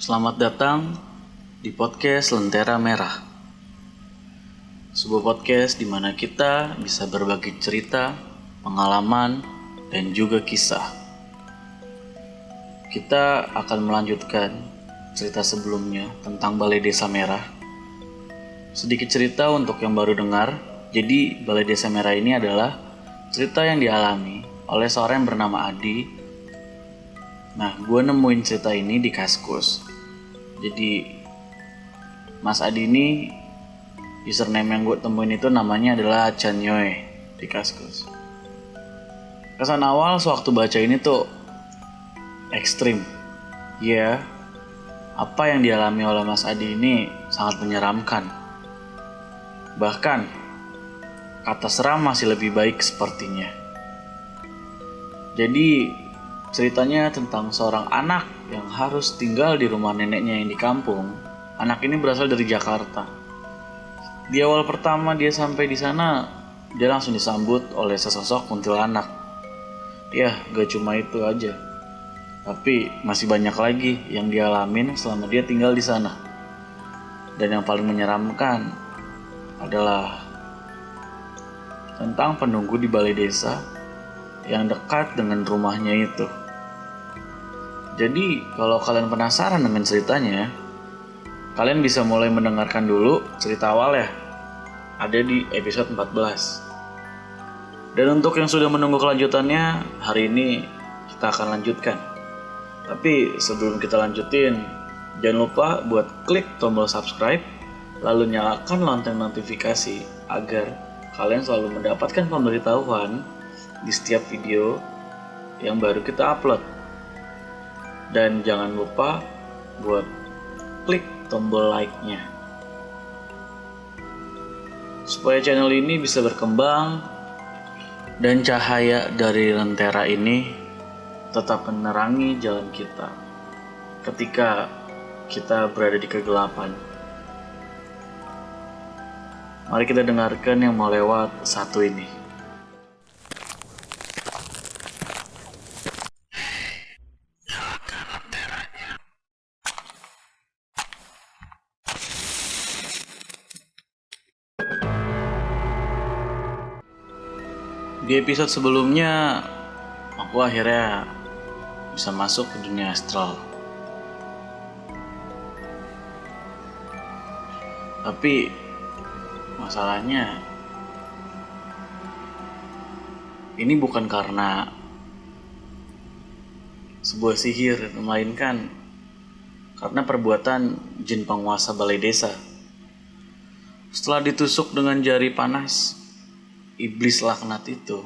Selamat datang di podcast Lentera Merah. Sebuah podcast di mana kita bisa berbagi cerita, pengalaman, dan juga kisah. Kita akan melanjutkan cerita sebelumnya tentang Balai Desa Merah. Sedikit cerita untuk yang baru dengar. Jadi Balai Desa Merah ini adalah cerita yang dialami oleh seorang yang bernama Adi. Nah, gue nemuin cerita ini di Kaskus. Jadi, Mas Adi ini, username yang gue temuin itu namanya adalah Chanyoe di Kaskus. Kesan awal sewaktu baca ini tuh ekstrim. Ya, apa yang dialami oleh Mas Adi ini sangat menyeramkan. Bahkan, kata seram masih lebih baik sepertinya. Jadi, ceritanya tentang seorang anak yang harus tinggal di rumah neneknya yang di kampung. Anak ini berasal dari Jakarta. Di awal pertama dia sampai di sana, dia langsung disambut oleh sesosok kuntilanak. Ya, gak cuma itu aja. Tapi masih banyak lagi yang dia alamin selama dia tinggal di sana. Dan yang paling menyeramkan adalah tentang penunggu di balai desa yang dekat dengan rumahnya itu. Jadi, kalau kalian penasaran dengan ceritanya, kalian bisa mulai mendengarkan dulu cerita awal ya. Ada di episode 14. Dan untuk yang sudah menunggu kelanjutannya, hari ini kita akan lanjutkan. Tapi sebelum kita lanjutin, jangan lupa buat klik tombol subscribe, lalu nyalakan lonceng notifikasi agar kalian selalu mendapatkan pemberitahuan di setiap video yang baru kita upload. Dan jangan lupa buat klik tombol like-nya supaya channel ini bisa berkembang dan cahaya dari lentera ini tetap menerangi jalan kita ketika kita berada di kegelapan. Mari kita dengarkan yang mau lewat satu ini. Di episode sebelumnya, aku akhirnya bisa masuk ke dunia astral. Tapi masalahnya, ini bukan karena sebuah sihir, melainkan karena perbuatan jin penguasa balai desa. Setelah ditusuk dengan jari panas, iblis laknat itu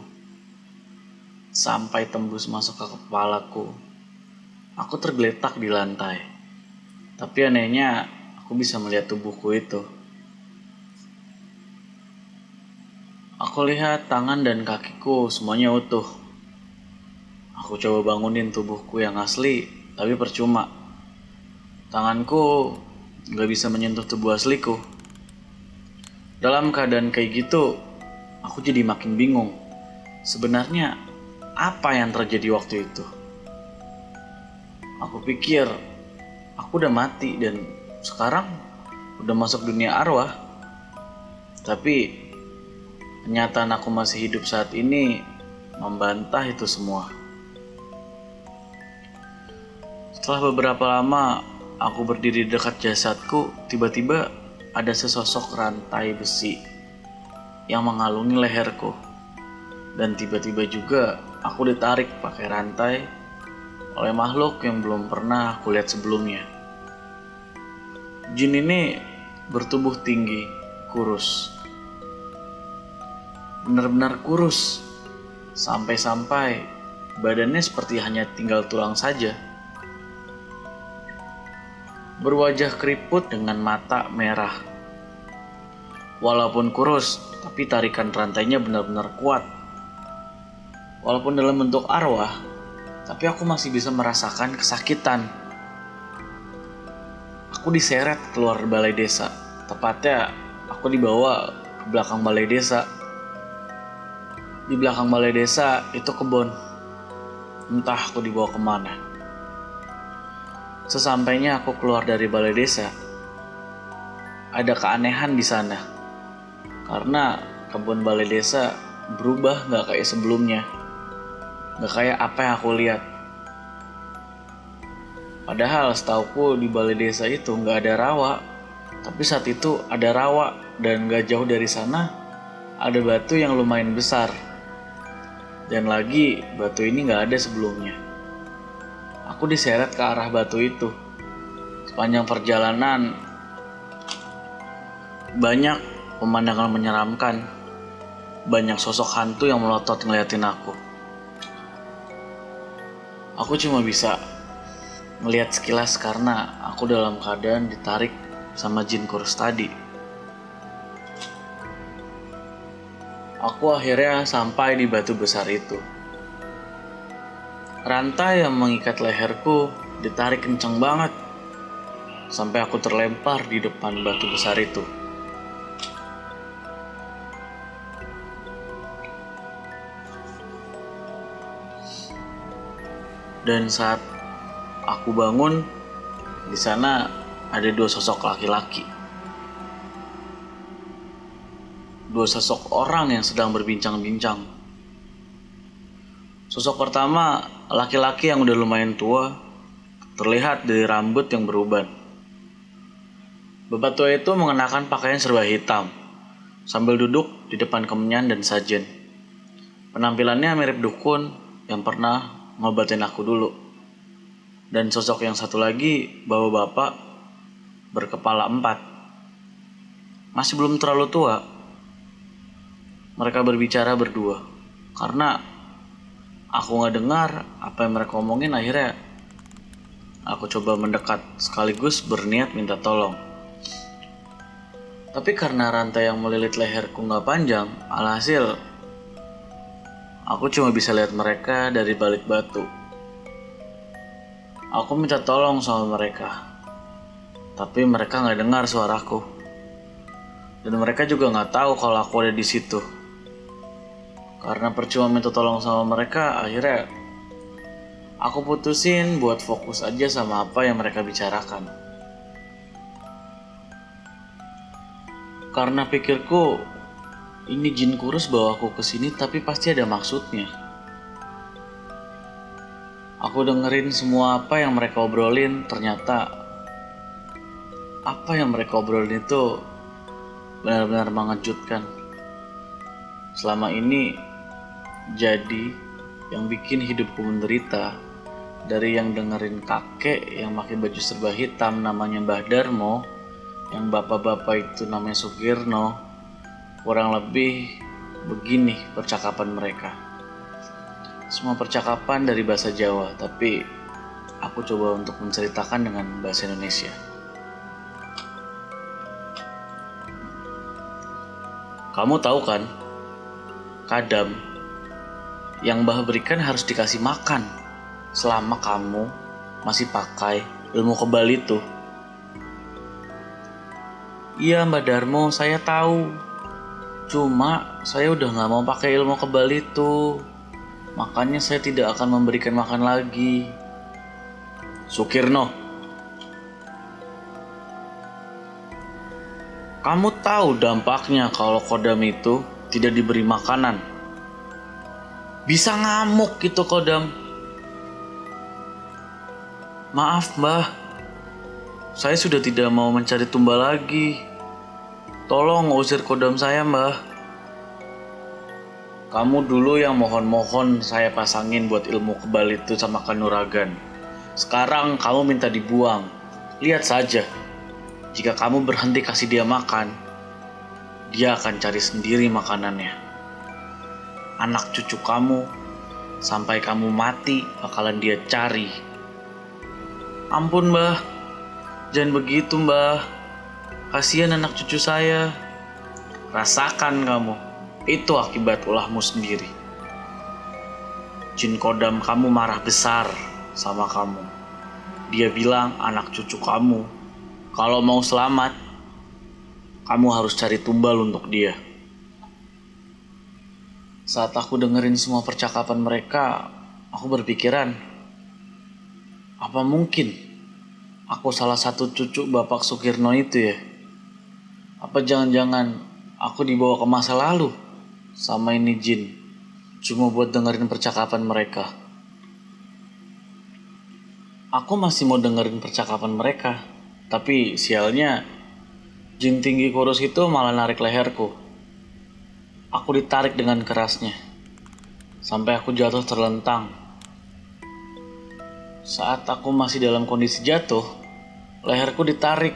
sampai tembus masuk ke kepalaku. Aku tergeletak di lantai. Tapi anehnya, aku bisa melihat tubuhku itu. Aku lihat tangan dan kakiku semuanya utuh. Aku coba bangunin tubuhku yang asli, tapi percuma. Tanganku gak bisa menyentuh tubuh asliku. Dalam keadaan kayak gitu, aku jadi makin bingung. Sebenarnya apa yang terjadi waktu itu? Aku pikir aku udah mati dan sekarang udah masuk dunia arwah. Tapi kenyataan aku masih hidup saat ini membantah itu semua. Setelah beberapa lama aku berdiri dekat jasadku, tiba-tiba ada sesosok rantai besi yang mengalungi leherku. Dan tiba-tiba juga aku ditarik pakai rantai oleh makhluk yang belum pernah aku lihat sebelumnya. Jin ini bertubuh tinggi, kurus. Benar-benar kurus. Sampai-sampai badannya seperti hanya tinggal tulang saja. Berwajah keriput dengan mata merah. Walaupun kurus, tapi tarikan rantainya benar-benar kuat. Walaupun dalam bentuk arwah, tapi aku masih bisa merasakan kesakitan. Aku diseret keluar balai desa. Tepatnya, aku dibawa ke belakang balai desa. Di belakang balai desa itu kebun. Entah aku dibawa kemana. Sesampainya aku keluar dari balai desa, ada keanehan di sana. Karena kebun balai desa berubah gak kayak sebelumnya. Gak kayak apa yang aku lihat. Padahal setauku di balai desa itu gak ada rawa. Tapi saat itu ada rawa, dan gak jauh dari sana ada batu yang lumayan besar. Dan lagi batu ini gak ada sebelumnya. Aku diseret ke arah batu itu. Sepanjang perjalanan banyak pemandangan menyeramkan. Banyak sosok hantu yang melotot ngeliatin aku. Aku cuma bisa ngeliat sekilas karena aku dalam keadaan ditarik sama jin kurus tadi. Aku akhirnya sampai di batu besar itu. Rantai yang mengikat leherku ditarik kencang banget sampai aku terlempar di depan batu besar itu. Dan saat aku bangun, di sana ada dua sosok laki-laki. Dua sosok orang yang sedang berbincang-bincang. Sosok pertama, laki-laki yang udah lumayan tua, terlihat dari rambut yang beruban. Bapak tua itu mengenakan pakaian serba hitam, sambil duduk di depan kemenyan dan sajen. Penampilannya mirip dukun yang pernah ngobatin aku dulu. Dan sosok yang satu lagi bawa bapak berkepala 4. Masih belum terlalu tua. Mereka berbicara berdua. Karena aku gak dengar apa yang mereka omongin, akhirnya aku coba mendekat sekaligus berniat minta tolong. Tapi karena rantai yang melilit leherku gak panjang, alhasil aku cuma bisa lihat mereka dari balik batu. Aku minta tolong sama mereka, tapi mereka nggak dengar suaraku, dan mereka juga nggak tahu kalau aku ada di situ. Karena percuma minta tolong sama mereka, akhirnya aku putusin buat fokus aja sama apa yang mereka bicarakan. Karena pikirku, ini jin kurus bawa aku kesini tapi pasti ada maksudnya. Aku dengerin semua apa yang mereka obrolin, ternyata apa yang mereka obrolin itu benar-benar mengejutkan. Selama ini jadi yang bikin hidupku menderita, dari yang dengerin kakek yang pakai baju serba hitam namanya Mbah Darmo, yang bapak-bapak itu namanya Sukirno. Kurang lebih begini percakapan mereka. Semua percakapan dari bahasa Jawa, tapi aku coba untuk menceritakan dengan bahasa Indonesia. Kamu tahu kan, kadam yang Mbah berikan harus dikasih makan selama kamu masih pakai ilmu kebal itu. Iya Mbak Darmo, saya tahu. Cuma saya udah gak mau pakai ilmu kebal itu. Makanya saya tidak akan memberikan makan lagi. Sukirno, kamu tahu dampaknya kalau kodam itu tidak diberi makanan. Bisa ngamuk gitu kodam. Maaf Mbah, saya sudah tidak mau mencari tumbal lagi. Tolong usir kodam saya Mbah. Kamu dulu yang mohon-mohon saya pasangin buat ilmu kebal itu sama kanuragan. Sekarang kamu minta dibuang. Lihat saja, jika kamu berhenti kasih dia makan, dia akan cari sendiri makanannya. Anak cucu kamu, sampai kamu mati bakalan dia cari. Ampun Mbah, jangan begitu Mbah. Kasihan anak cucu saya. Rasakan kamu. Itu akibat ulahmu sendiri. Jin kodam kamu marah besar sama kamu. Dia bilang anak cucu kamu, kalau mau selamat, kamu harus cari tumbal untuk dia. Saat aku dengerin semua percakapan mereka, aku berpikiran, apa mungkin aku salah satu cucu Bapak Sukirno itu ya? Apa jangan-jangan aku dibawa ke masa lalu sama ini jin, cuma buat dengerin percakapan mereka? Aku masih mau dengerin percakapan mereka, tapi sialnya jin tinggi kurus itu malah narik leherku. Aku ditarik dengan kerasnya, sampai aku jatuh terlentang. Saat aku masih dalam kondisi jatuh, leherku ditarik.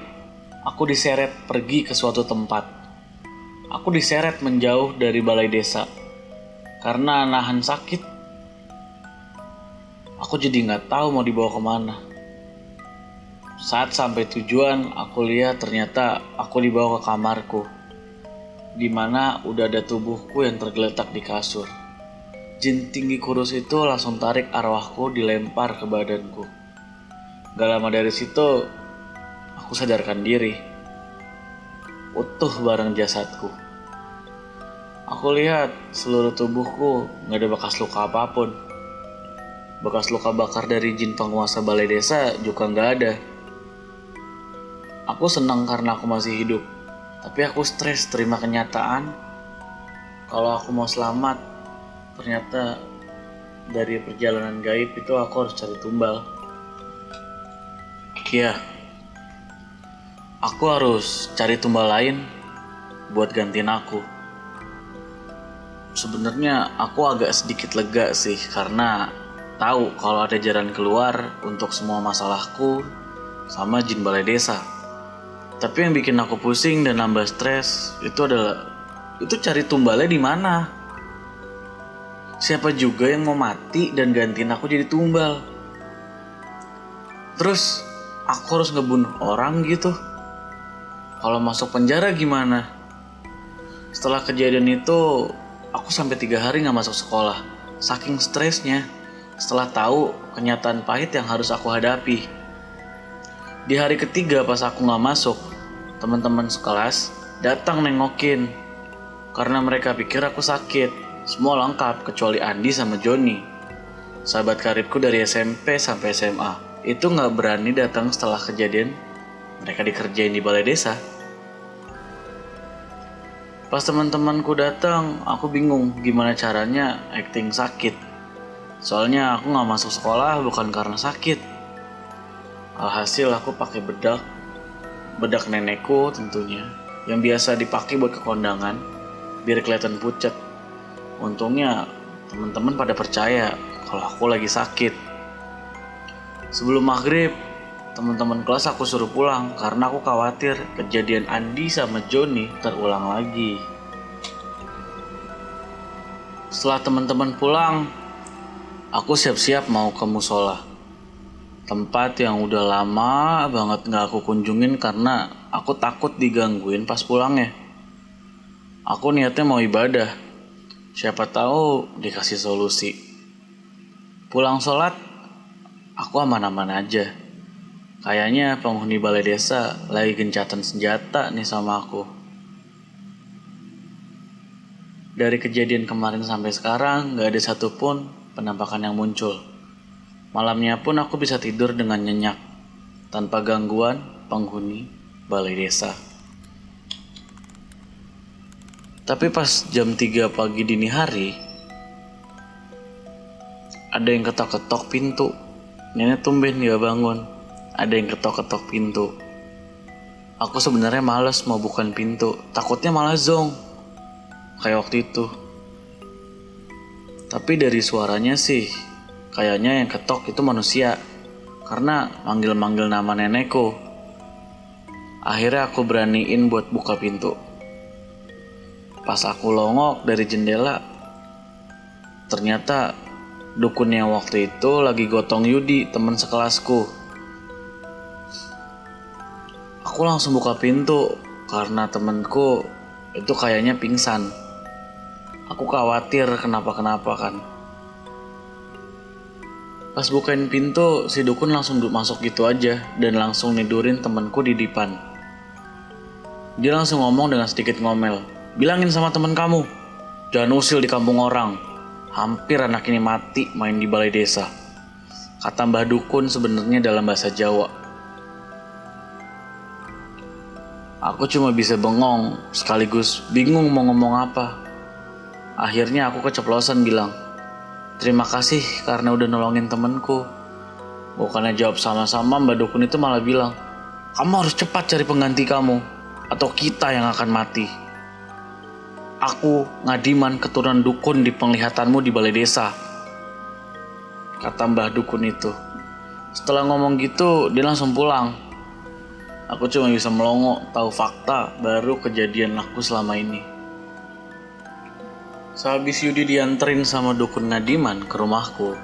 Aku diseret pergi ke suatu tempat. Aku diseret menjauh dari balai desa. Karena nahan sakit, aku jadi gak tahu mau dibawa kemana. Saat sampai tujuan, aku lihat ternyata aku dibawa ke kamarku, di mana udah ada tubuhku yang tergeletak di kasur. Jin tinggi kurus itu langsung tarik arwahku dilempar ke badanku. Gak lama dari situ, aku sadarkan diri. Utuh bareng jasadku. Aku lihat seluruh tubuhku gak ada bekas luka apapun. Bekas luka bakar dari jin penguasa balai desa juga gak ada. Aku senang karena aku masih hidup. Tapi aku stres terima kenyataan kalau aku mau selamat. Ternyata dari perjalanan gaib itu aku harus cari tumbal. Ya, aku harus cari tumbal lain buat gantiin aku. Sebenarnya aku agak sedikit lega sih, karena tahu kalau ada jalan keluar untuk semua masalahku sama jin balai desa. Tapi yang bikin aku pusing dan nambah stres itu cari tumbalnya di mana? Siapa juga yang mau mati dan gantiin aku jadi tumbal? Terus aku harus ngebunuh orang gitu? Kalau masuk penjara gimana? Setelah kejadian itu, aku sampai 3 hari gak masuk sekolah. Saking stresnya, setelah tahu kenyataan pahit yang harus aku hadapi. Di hari ketiga pas aku gak masuk, teman-teman sekelas datang nengokin. Karena mereka pikir aku sakit. Semua lengkap kecuali Andi sama Joni, sahabat karibku dari SMP sampai SMA. Itu gak berani datang setelah kejadian mereka dikerjain di balai desa. Pas teman-temanku datang, aku bingung gimana caranya acting sakit. Soalnya aku gak masuk sekolah bukan karena sakit. Alhasil aku pakai bedak nenekku tentunya, yang biasa dipakai buat ke kondangan biar kelihatan pucat. Untungnya teman-teman pada percaya kalau aku lagi sakit. Sebelum maghrib, teman-teman kelas aku suruh pulang karena aku khawatir kejadian Andi sama Joni terulang lagi. Setelah teman-teman pulang, aku siap-siap mau ke musola. Tempat yang udah lama banget gak aku kunjungin karena aku takut digangguin pas pulangnya. Aku niatnya mau ibadah. Siapa tahu dikasih solusi. Pulang sholat, aku aman-aman aja. Kayaknya penghuni balai desa lagi gencatan senjata nih sama aku. Dari kejadian kemarin sampai sekarang gak ada satupun penampakan yang muncul. Malamnya pun aku bisa tidur dengan nyenyak, tanpa gangguan penghuni balai desa. Tapi pas jam 3 pagi dini hari, ada yang ketok-ketok pintu. Nenek tumben gak bangun. Ada yang ketok-ketok pintu. Aku sebenarnya malas mau bukan pintu, takutnya malah zong kayak waktu itu. Tapi dari suaranya sih kayaknya yang ketok itu manusia, karena manggil-manggil nama nenekku. Akhirnya aku beraniin buat buka pintu. Pas aku longok dari jendela, ternyata dukun yang waktu itu lagi gotong Yudi, teman sekelasku. Aku langsung buka pintu karena temanku itu kayaknya pingsan. Aku khawatir kenapa-kenapa kan. Pas bukain pintu, si dukun langsung masuk gitu aja dan langsung nidurin temanku di depan. Dia langsung ngomong dengan sedikit ngomel, "Bilangin sama teman kamu, jangan usil di kampung orang. Hampir anak ini mati main di balai desa." Kata Mbah Dukun sebenarnya dalam bahasa Jawa. Aku cuma bisa bengong sekaligus bingung mau ngomong apa. Akhirnya aku keceplosan bilang, "Terima kasih karena udah nolongin temenku." Bukannya jawab sama-sama, Mbak Dukun itu malah bilang, "Kamu harus cepat cari pengganti kamu, atau kita yang akan mati. Aku Ngadiman, keturunan dukun di penglihatanmu di balai desa," kata Mbah Dukun itu. Setelah ngomong gitu, dia langsung pulang. Aku cuma bisa melongo, tahu fakta baru kejadian aku selama ini. Sehabis Yudi dianterin sama Dukun Ngadiman ke rumahku,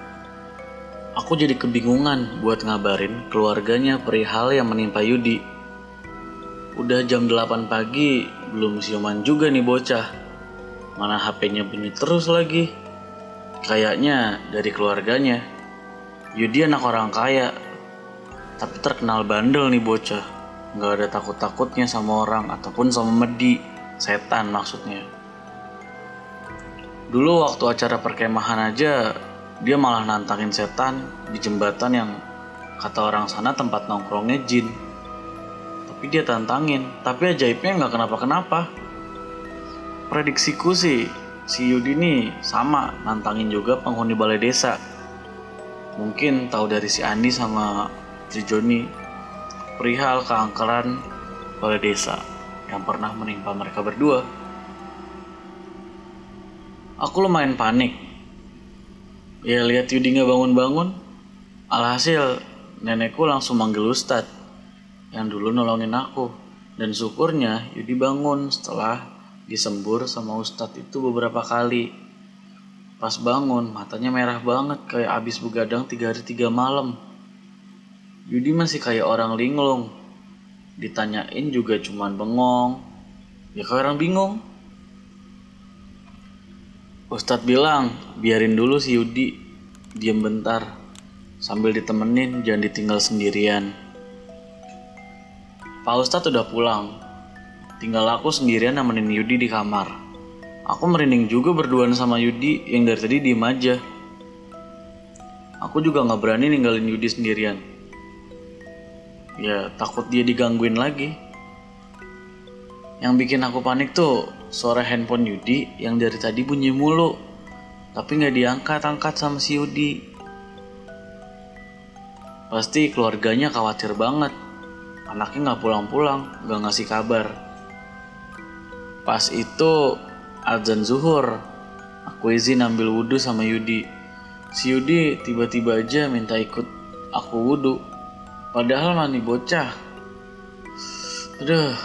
aku jadi kebingungan buat ngabarin keluarganya perihal yang menimpa Yudi. Udah jam 8 pagi, belum siuman juga nih bocah. Mana HP-nya bunyi terus lagi. Kayaknya dari keluarganya. Yudi anak orang kaya, tapi terkenal bandel nih bocah. Gak ada takut-takutnya sama orang ataupun sama Medi, setan maksudnya. Dulu waktu acara perkemahan aja, dia malah nantangin setan di jembatan yang kata orang sana tempat nongkrongnya jin. Tapi dia tantangin, tapi ajaibnya gak kenapa-kenapa. Prediksiku sih, si Yudi nih sama nantangin juga penghuni balai desa. Mungkin tahu dari si Andi sama si Joni perihal keangkeran balai desa yang pernah menimpa mereka berdua. Aku lumayan panik. Ya lihat Yudi gak bangun-bangun. Alhasil nenekku langsung manggil Ustadz yang dulu nolongin aku. Dan syukurnya Yudi bangun setelah disembur sama Ustadz itu beberapa kali. Pas bangun matanya merah banget kayak abis begadang 3 hari 3 malam. Yudi masih kayak orang linglung. Ditanyain juga cuman bengong. Ya kayak orang bingung. Ustadz bilang biarin dulu si Yudi diem bentar sambil ditemenin, jangan ditinggal sendirian. Pak Ustadz udah pulang, tinggal aku sendirian nemenin Yudi di kamar. Aku merinding juga berduaan sama Yudi yang dari tadi diem aja. Aku juga gak berani ninggalin Yudi sendirian. Ya takut dia digangguin lagi. Yang bikin aku panik tuh suara handphone Yudi yang dari tadi bunyi mulu, tapi gak diangkat-angkat sama si Yudi. Pasti keluarganya khawatir banget. Anaknya gak pulang-pulang, gak ngasih kabar. Pas itu azan zuhur, aku izin ambil wudhu sama Yudi. Si Yudi tiba-tiba aja minta ikut aku wudhu, padahal mani bocah. Aduh,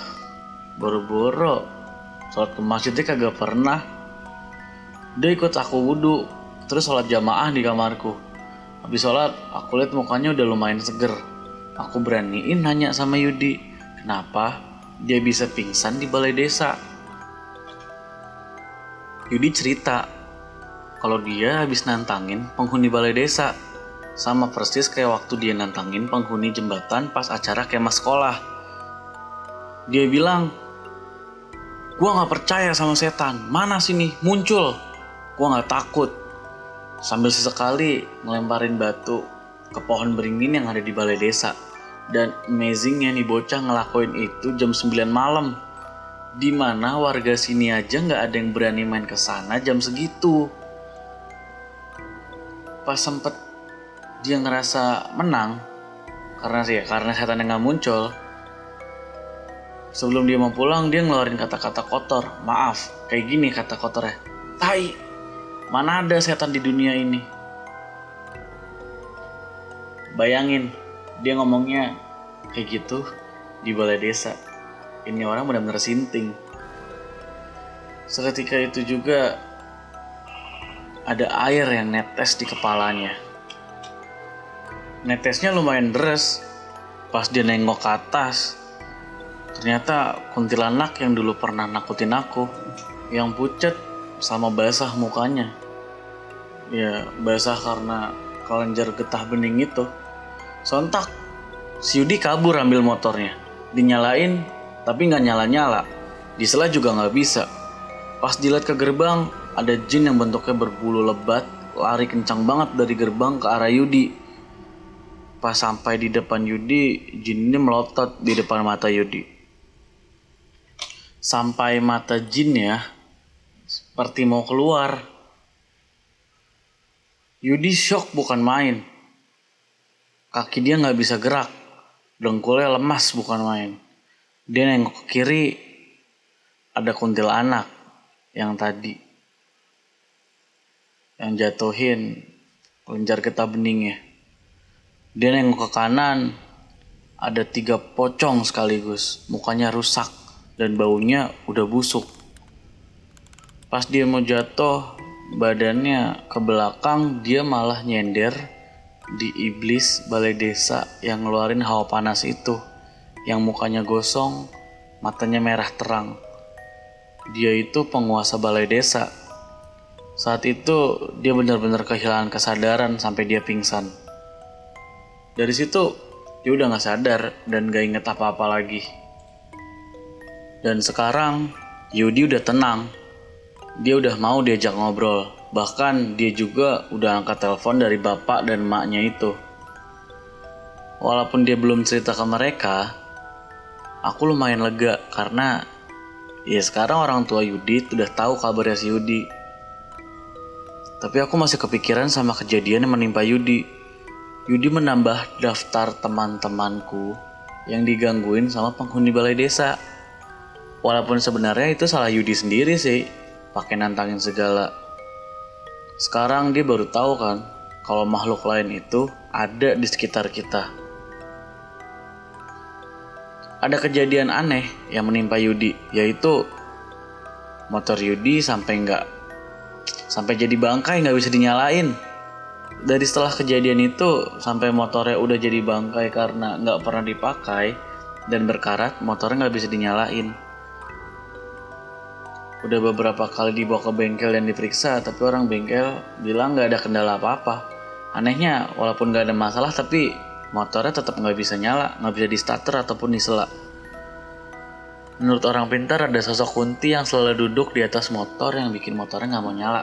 boro-boro sholat ke masjidnya kagak pernah. Dia ikut aku wudhu, terus sholat jamaah di kamarku. Habis sholat, aku lihat mukanya udah lumayan seger. Aku beraniin nanya sama Yudi, kenapa dia bisa pingsan di balai desa. Yudi cerita kalau dia habis nantangin penghuni balai desa, sama persis kayak waktu dia nantangin penghuni jembatan pas acara kemah sekolah. Dia bilang, "Gua gak percaya sama setan, mana sini muncul, gua gak takut." Sambil sesekali ngelemparin batu ke pohon beringin yang ada di balai desa. Dan amazingnya nih bocah ngelakuin itu jam 9 malam, dimana warga sini aja gak ada yang berani main kesana jam segitu. Pas sempet dia ngerasa menang karena setannya gak muncul, sebelum dia mau pulang dia ngeluarin kata-kata kotor. Maaf, kayak gini kata kotornya, "Tai, mana ada setan di dunia ini." Bayangin, dia ngomongnya kayak gitu di balai desa. Ini orang benar-benar sinting. Seketika itu juga ada air yang netes di kepalanya. Netesnya lumayan deras. Pas dia nengok ke atas, ternyata kuntilanak yang dulu pernah nakutin aku, yang pucat sama basah mukanya. Ya basah karena kelenjar getah bening itu. Sontak si Yudi kabur ambil motornya. Dinyalain tapi gak nyala-nyala. Disela juga gak bisa. Pas dilihat ke gerbang, ada jin yang bentuknya berbulu lebat lari kencang banget dari gerbang ke arah Yudi. Pas sampai di depan Yudi, jin ini melotot di depan mata Yudi. sampai mata jinnya seperti mau keluar. Yudi shock bukan main. Kaki dia gak bisa gerak, dengkulnya lemas bukan main. Dia nengok ke kiri, ada kuntilanak yang tadi yang jatuhin kelenjar getah beningnya. Dia nengok ke kanan, ada 3 pocong sekaligus, mukanya rusak dan baunya udah busuk. Pas dia mau jatuh, badannya ke belakang, dia malah nyender di iblis balai desa yang ngeluarin hawa panas itu, yang mukanya gosong, matanya merah terang. Dia itu penguasa balai desa. Saat itu dia benar-benar kehilangan kesadaran sampai dia pingsan. Dari situ dia udah gak sadar dan gak inget apa-apa lagi. Dan sekarang Yudi udah tenang. Dia udah mau diajak ngobrol. Bahkan dia juga udah angkat telepon dari bapak dan emaknya itu. Walaupun dia belum cerita ke mereka, aku lumayan lega karena ya sekarang orang tua Yudi udah tahu kabarnya si Yudi. Tapi aku masih kepikiran sama kejadian yang menimpa Yudi. Yudi menambah daftar teman-temanku yang digangguin sama penghuni balai desa. Walaupun sebenarnya itu salah Yudi sendiri sih, pakai nantangin segala. Sekarang dia baru tahu kan kalau makhluk lain itu ada di sekitar kita. Ada kejadian aneh yang menimpa Yudi, yaitu motor Yudi sampai jadi bangkai, nggak bisa dinyalain. Dari setelah kejadian itu sampai motornya udah jadi bangkai karena nggak pernah dipakai dan berkarat, motornya nggak bisa dinyalain. Udah beberapa kali dibawa ke bengkel dan diperiksa, tapi orang bengkel bilang nggak ada kendala apa-apa. Anehnya, walaupun nggak ada masalah, tapi motornya tetap nggak bisa nyala, nggak bisa di starter ataupun disela. Menurut orang pintar, ada sosok kunti yang selalu duduk di atas motor yang bikin motornya nggak mau nyala.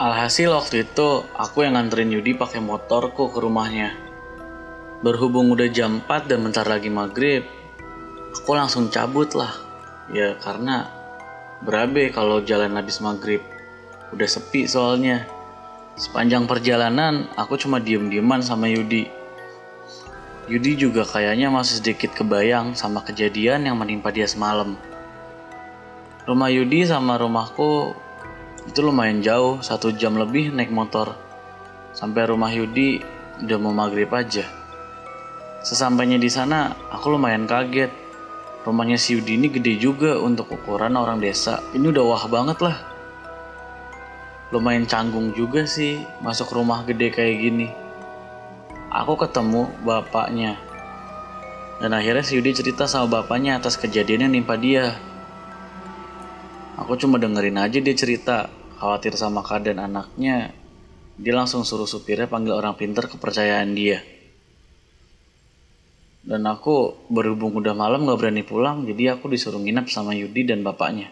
Alhasil waktu itu aku yang nganterin Yudi pakai motorku ke rumahnya. Berhubung udah jam 4 dan bentar lagi maghrib, aku langsung cabut lah. Ya karena berabe kalau jalan habis maghrib, udah sepi soalnya. Sepanjang perjalanan aku cuma diem-dieman sama Yudi. Yudi juga kayaknya masih sedikit kebayang sama kejadian yang menimpa dia semalam. Rumah Yudi sama rumahku itu lumayan jauh, 1 jam lebih naik motor. Sampai rumah Yudi udah mau maghrib aja. Sesampainya di sana, aku lumayan kaget. Rumahnya si Yudi ini gede juga untuk ukuran orang desa. Ini udah wah banget lah. Lumayan canggung juga sih masuk rumah gede kayak gini. Aku ketemu bapaknya. Dan akhirnya si Yudi cerita sama bapaknya atas kejadian yang nimpa dia. Aku cuma dengerin aja dia cerita. Khawatir sama keadaan anaknya, dia langsung suruh supirnya panggil orang pintar kepercayaan dia. Dan aku berhubung udah malam gak berani pulang, jadi aku disuruh nginep sama Yudi dan bapaknya.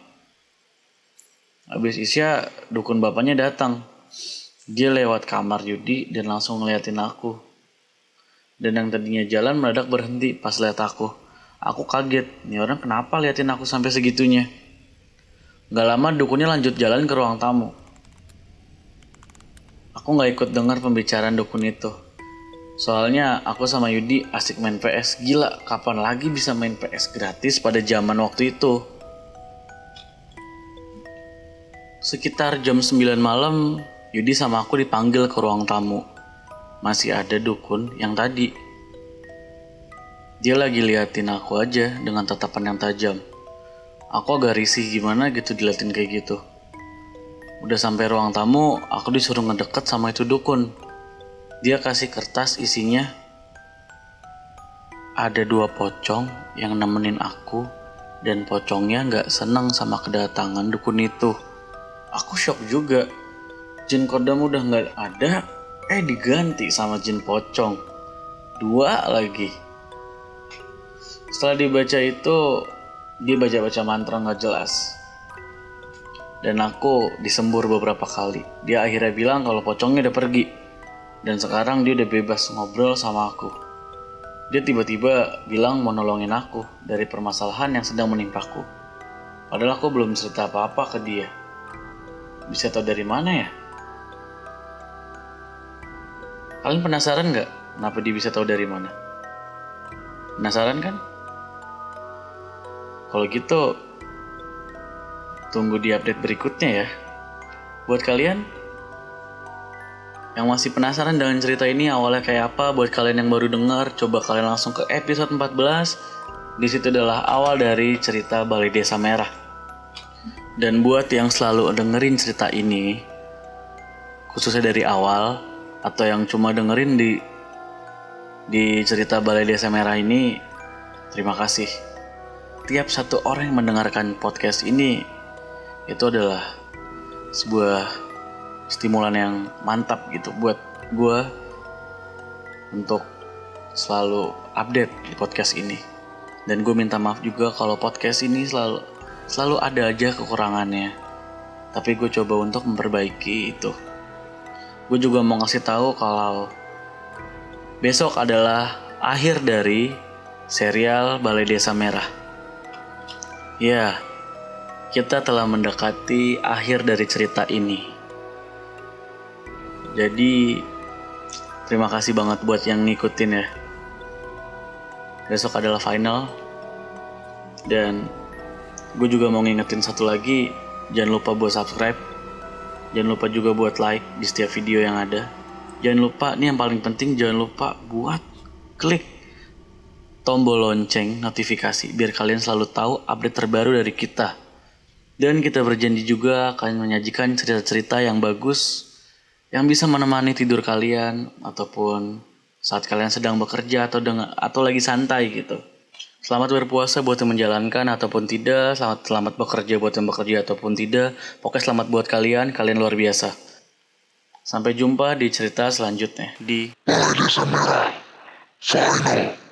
Habis isya, dukun bapaknya datang. Dia lewat kamar Yudi dan langsung ngeliatin aku. Dan yang tadinya jalan mendadak berhenti pas liat aku. Aku kaget, nih orang kenapa liatin aku sampai segitunya. Gak lama dukunnya lanjut jalan ke ruang tamu. Aku gak ikut dengar pembicaraan dukun itu. Soalnya aku sama Yudi asik main PS. Gila, kapan lagi bisa main PS gratis pada zaman waktu itu. Sekitar jam 9 malam, Yudi sama aku dipanggil ke ruang tamu. Masih ada dukun yang tadi. Dia lagi liatin aku aja dengan tatapan yang tajam. Aku agak risih gimana gitu diliatin kayak gitu. Udah sampai ruang tamu, aku disuruh ngedeket sama itu dukun. Dia kasih kertas isinya ada 2 pocong yang nemenin aku, dan pocongnya gak seneng sama kedatangan dukun itu. Aku shock juga. Jin kodam udah gak ada, diganti sama jin pocong. 2 lagi. Setelah dibaca itu, dia baca-baca mantra gak jelas. Dan aku disembur beberapa kali. Dia akhirnya bilang kalau pocongnya udah pergi. Dan sekarang dia udah bebas ngobrol sama aku. Dia tiba-tiba bilang mau nolongin aku dari permasalahan yang sedang menimpaku. Padahal aku belum cerita apa-apa ke dia. Bisa tahu dari mana ya? Kalian penasaran nggak kenapa dia bisa tahu dari mana? Penasaran kan? Kalau gitu, tunggu di update berikutnya ya. Buat kalian yang masih penasaran dengan cerita ini awalnya kayak apa, buat kalian yang baru dengar, coba kalian langsung ke episode 14. Di situ adalah awal dari cerita Balai Desa Merah. Dan buat yang selalu dengerin cerita ini, khususnya dari awal, atau yang cuma dengerin di cerita Balai Desa Merah ini, terima kasih. Tiap satu orang yang mendengarkan podcast ini, itu adalah sebuah stimulan yang mantap gitu buat gue untuk selalu update di podcast ini. Dan gue minta maaf juga kalau podcast ini selalu ada aja kekurangannya. Tapi gue coba untuk memperbaiki itu. Gue juga mau ngasih tahu kalau besok adalah akhir dari serial Balai Desa Merah. Ya, kita telah mendekati akhir dari cerita ini. Jadi, terima kasih banget buat yang ngikutin ya. Besok adalah final. Dan gue juga mau ngingetin satu lagi, jangan lupa buat subscribe. Jangan lupa juga buat like di setiap video yang ada. Jangan lupa, ini yang paling penting, jangan lupa buat klik tombol lonceng notifikasi biar kalian selalu tahu update terbaru dari kita. Dan kita berjanji juga akan menyajikan cerita-cerita yang bagus yang bisa menemani tidur kalian ataupun saat kalian sedang bekerja atau lagi santai gitu. Selamat berpuasa buat yang menjalankan ataupun tidak, selamat bekerja buat yang bekerja ataupun tidak. Pokoknya selamat buat kalian luar biasa. Sampai jumpa di cerita selanjutnya di Balai Desa Merah Final.